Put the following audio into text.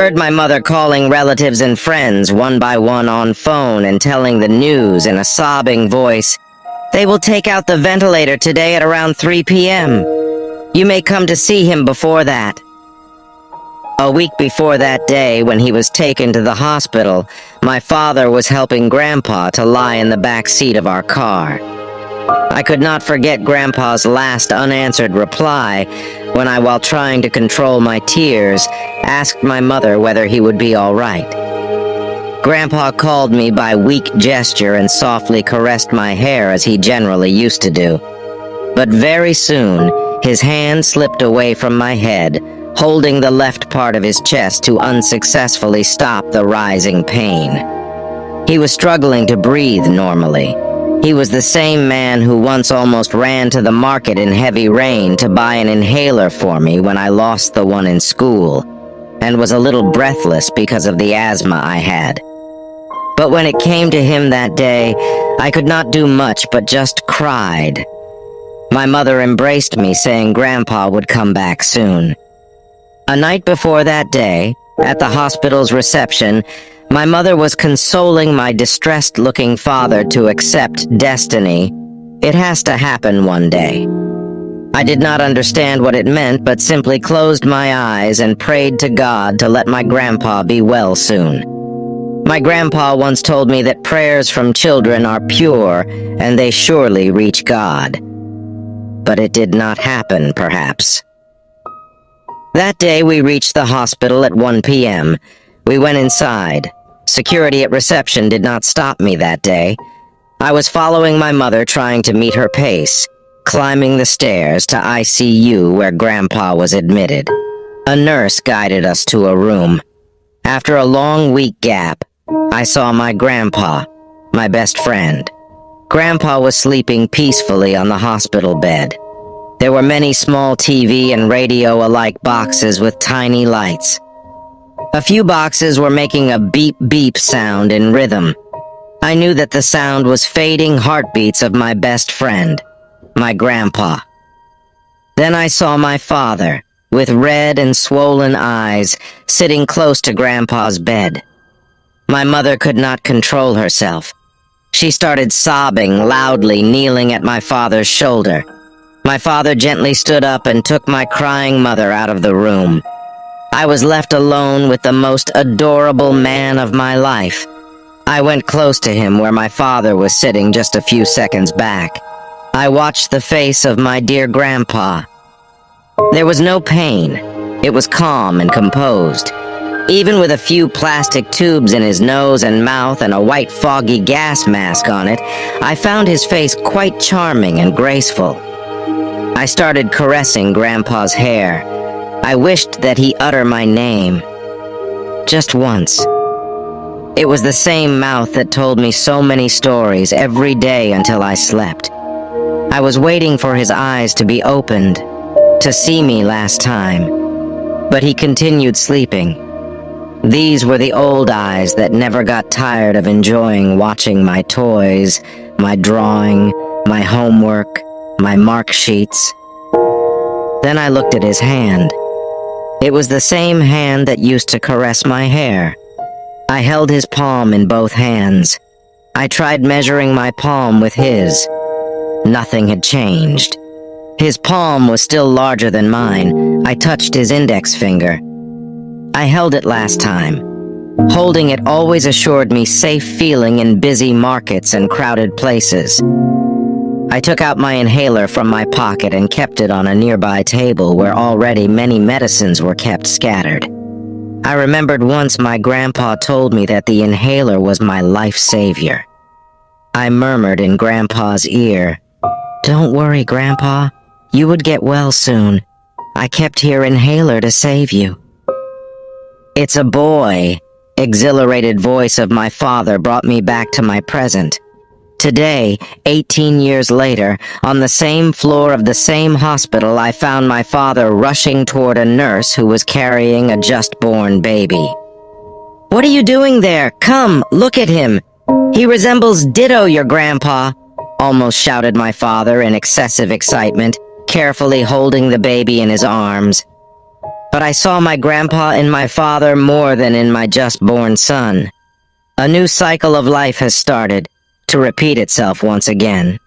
heard my mother calling relatives and friends one by one on phone and telling the news in a sobbing voice. They will take out the ventilator today at around 3 p.m. You may come to see him before that. A week before that day, when he was taken to the hospital, my father was helping Grandpa to lie in the back seat of our car. I could not forget Grandpa's last unanswered reply when I, while trying to control my tears, asked my mother whether he would be all right. Grandpa called me by weak gesture and softly caressed my hair as he generally used to do. But very soon, his hand slipped away from my head, holding the left part of his chest to unsuccessfully stop the rising pain. He was struggling to breathe normally. He was the same man who once almost ran to the market in heavy rain to buy an inhaler for me when I lost the one in school, and was a little breathless because of the asthma I had. But when it came to him that day, I could not do much but just cried. My mother embraced me, saying Grandpa would come back soon. A night before that day, at the hospital's reception, my mother was consoling my distressed-looking father to accept destiny. It has to happen one day. I did not understand what it meant, but simply closed my eyes and prayed to God to let my grandpa be well soon. My grandpa once told me that prayers from children are pure, and they surely reach God. But it did not happen, perhaps. That day we reached the hospital at 1 p.m. We went inside. Security at reception did not stop me that day. I was following my mother, trying to meet her pace, climbing the stairs to ICU where Grandpa was admitted. A nurse guided us to a room. After a long week gap, I saw my grandpa, my best friend. Grandpa was sleeping peacefully on the hospital bed. There were many small TV and radio-alike boxes with tiny lights. A few boxes were making a beep-beep sound in rhythm. I knew that the sound was fading heartbeats of my best friend, my grandpa. Then I saw my father, with red and swollen eyes, sitting close to Grandpa's bed. My mother could not control herself. She started sobbing loudly, kneeling at my father's shoulder. My father gently stood up and took my crying mother out of the room. I was left alone with the most adorable man of my life. I went close to him where my father was sitting just a few seconds back. I watched the face of my dear grandpa. There was no pain. It was calm and composed. Even with a few plastic tubes in his nose and mouth and a white foggy gas mask on it, I found his face quite charming and graceful. I started caressing Grandpa's hair. I wished that he utter my name. Just once. It was the same mouth that told me so many stories every day until I slept. I was waiting for his eyes to be opened, to see me last time. But he continued sleeping. These were the old eyes that never got tired of enjoying watching my toys, my drawing, my homework, my mark sheets. Then I looked at his hand. It was the same hand that used to caress my hair. I held his palm in both hands. I tried measuring my palm with his. Nothing had changed. His palm was still larger than mine. I touched his index finger. I held it last time. Holding it always assured me safe feeling in busy markets and crowded places. I took out my inhaler from my pocket and kept it on a nearby table where already many medicines were kept scattered. I remembered once my grandpa told me that the inhaler was my life savior. I murmured in Grandpa's ear, "Don't worry, Grandpa. You would get well soon. I kept your inhaler to save you." "It's a boy," exhilarated voice of my father brought me back to my present. Today, 18 years later, on the same floor of the same hospital, I found my father rushing toward a nurse who was carrying a just-born baby. "What are you doing there? Come, look at him. He resembles ditto your grandpa," almost shouted my father in excessive excitement, carefully holding the baby in his arms. But I saw my grandpa in my father more than in my just-born son. A new cycle of life has started, to repeat itself once again.